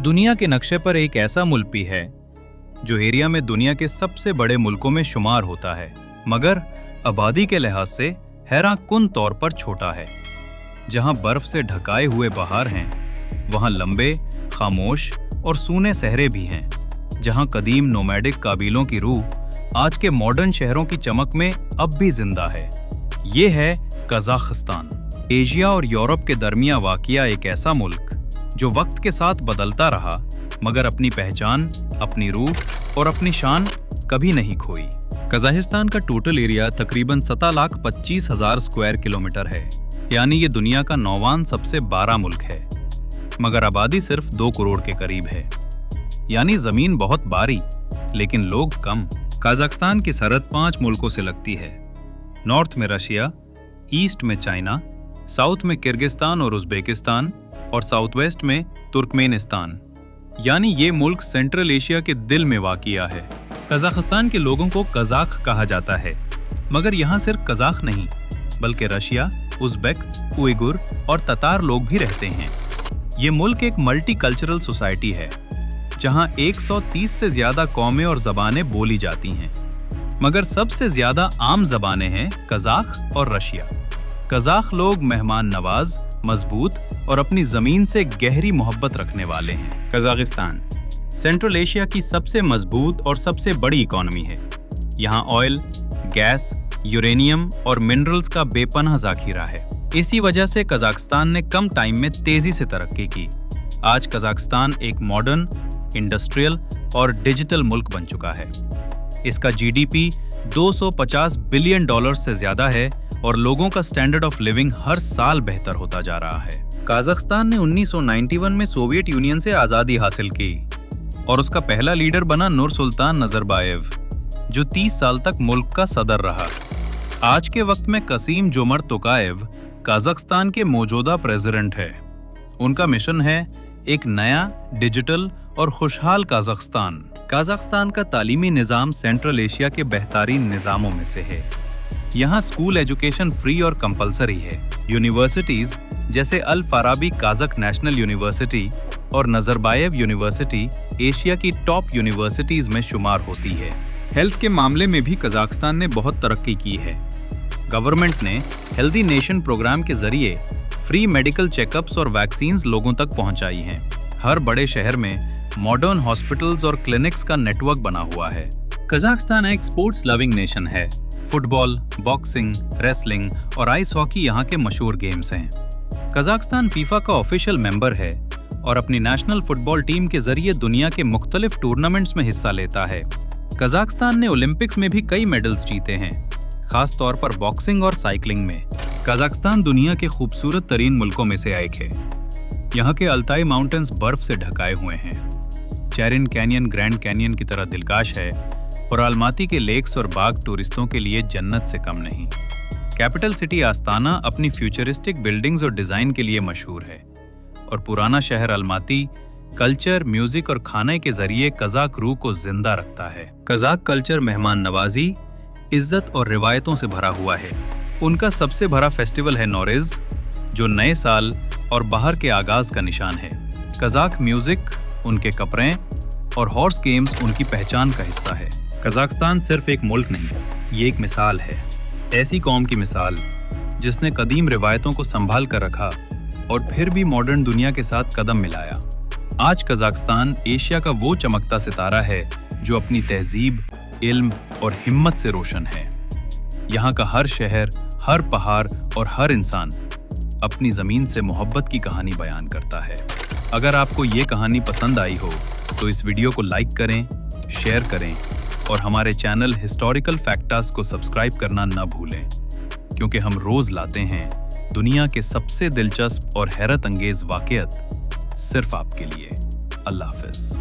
दुनिया के नक्शे पर एक ऐसा मुल्क भी है जो एरिया में दुनिया के सबसे बड़े मुल्कों में शुमार होता है, मगर आबादी के लिहाज से हैरानकुन तौर पर छोटा है। जहां बर्फ से ढकाए हुए पहाड़ हैं, वहां लंबे, खामोश और सूने सहरे भी हैं। जहां कदीम नोमैडिक काबीलों की रूह आज के मॉडर्न शहरों की चमक में अब भी जिंदा है। ये है कजाकिस्तान। एशिया और यूरोप के दरमिया वाक़िया एक ऐसा मुल्क जो वक्त के साथ बदलता रहा, मगर अपनी पहचान, अपनी रूह और अपनी शान कभी नहीं खोई। कजाकिस्तान का टोटल एरिया तकरीबन 17,25,000 स्क्वायर किलोमीटर है, यानी ये दुनिया का 9वां सबसे बड़ा मुल्क है, मगर आबादी सिर्फ 2 करोड़ के करीब है। यानी जमीन बहुत बारी, लेकिन लोग कम। कजाकिस्तान की सरहद 5 मुल्कों से लगती है। नॉर्थ में रशिया, ईस्ट में चाइना, साउथ में किर्गिस्तान और उज़्बेकिस्तान और साउथ वेस्ट में तुर्कमेनिस्तान। यानी ये मुल्क सेंट्रल एशिया के दिल में वाक़िया है। कजाकिस्तान के लोगों को कजाक कहा जाता है, मगर यहाँ सिर्फ कजाक नहीं, बल्कि रशिया, उज़्बेक, उइगुर और ततार लोग भी रहते हैं। ये मुल्क एक मल्टी कल्चरल सोसाइटी है, जहाँ 130 से ज़्यादा कौमें और ज़बानें बोली जाती हैं, मगर सबसे ज़्यादा आम ज़बानें हैं कजाक और रशिया। कजाक लोग मेहमान नवाज, मजबूत और अपनी ज़मीन से गहरी मोहब्बत रखने वाले हैं। कजाकिस्तान सेंट्रल एशिया की सबसे मजबूत और सबसे बड़ी इकॉनमी है। यहाँ ऑयल, गैस, यूरेनियम और मिनरल्स का बेपनाह ज़ख़ीरा है। इसी वजह से कजाकिस्तान ने कम टाइम में तेज़ी से तरक्की की। आज कजाकिस्तान एक मॉडर्न, इंडस्ट्रियल और डिजिटल मुल्क बन चुका है। इसका जीडीपी $250 बिलियन से ज़्यादा है और लोगों का स्टैंडर्ड ऑफ लिविंग हर साल बेहतर होता जा रहा है। कजाकिस्तान ने 1991 में सोवियत यूनियन से आज़ादी हासिल की और उसका पहला लीडर बना नूरसुल्तान नज़रबायेव, जो 30 साल तक मुल्क का सदर रहा। आज के वक्त में कसीम जोमर्त तोकाएव कजाकिस्तान के मौजूदा प्रेसिडेंट है। उनका मिशन है एक नया, डिजिटल और खुशहाल कजाकिस्तान। कजाकिस्तान का तालीमी निज़ाम सेंट्रल एशिया के बेहतरीन निज़ामों में से है। यहाँ स्कूल एजुकेशन फ्री और कंपलसरी है। यूनिवर्सिटीज़ जैसे अल फाराबी काज़क नेशनल यूनिवर्सिटी और नज़रबायेव यूनिवर्सिटी एशिया की टॉप यूनिवर्सिटीज़ में शुमार होती है। हेल्थ के मामले में भी कजाकिस्तान ने बहुत तरक्की की है। गवर्नमेंट ने हेल्दी नेशन प्रोग्राम के जरिए फ्री मेडिकल चेकअप्स और वैक्सीन्स लोगों तक पहुंचाई हैं। हर बड़े शहर में मॉडर्न हॉस्पिटल्स और क्लिनिक्स का नेटवर्क बना हुआ है। कजाकिस्तान एक स्पोर्ट्स लविंग नेशन है। फुटबॉल, बॉक्सिंग, रेसलिंग और आइस हॉकी यहाँ के मशहूर गेम्स हैं। कजाकिस्तान फीफा का ऑफिशियल मेंबर है और अपनी नेशनल फुटबॉल टीम के जरिए दुनिया के मुख्तलिफ टूर्नामेंट्स में हिस्सा लेता है। कजाकिस्तान ने ओलंपिक्स में भी कई मेडल्स जीते हैं, खास तौर पर बॉक्सिंग और साइकिलिंग में। कजाकिस्तान दुनिया के खूबसूरत तरीन मुल्कों में से एक है। यहाँ के अल्ताई माउंटेन्स बर्फ से ढकाए हुए हैं। चैरिन कैनियन ग्रैंड कैनियन की तरह दिलकश है और अलमाती के लेक्स और बाग टूरिस्टों के लिए जन्नत से कम नहीं। कैपिटल सिटी आस्ताना अपनी फ्यूचरिस्टिक बिल्डिंग्स और डिज़ाइन के लिए मशहूर है और पुराना शहर अलमाती कल्चर, म्यूजिक और खाने के जरिए कजाक रूह को जिंदा रखता है। कजाक कल्चर मेहमान नवाजी, इज्जत और रिवायतों से भरा हुआ है। उनका सबसे बड़ा फेस्टिवल है नौरेज़, जो नए साल और बाहर के आगाज़ का निशान है। कजाक म्यूजिक, उनके कपड़े और हॉर्स गेम्स उनकी पहचान का हिस्सा है। कजाकिस्तान सिर्फ एक मुल्क नहीं, ये एक मिसाल है। ऐसी कौम की मिसाल जिसने कदीम रिवायतों को संभाल कर रखा और फिर भी मॉडर्न दुनिया के साथ कदम मिलाया। आज कजाकिस्तान एशिया का वो चमकता सितारा है जो अपनी तहजीब, इल्म और हिम्मत से रोशन है। यहाँ का हर शहर, हर पहाड़ और हर इंसान अपनी ज़मीन से मोहब्बत की कहानी बयान करता है। अगर आपको ये कहानी पसंद आई हो तो इस वीडियो को लाइक करें, शेयर करें और हमारे चैनल हिस्टोरिकल फैक्टास को सब्सक्राइब करना न भूलें, क्योंकि हम रोज़ लाते हैं दुनिया के सबसे दिलचस्प और हैरत अंगेज़ वाक़ियात सिर्फ आपके लिए। अल्लाह हाफ़िज़।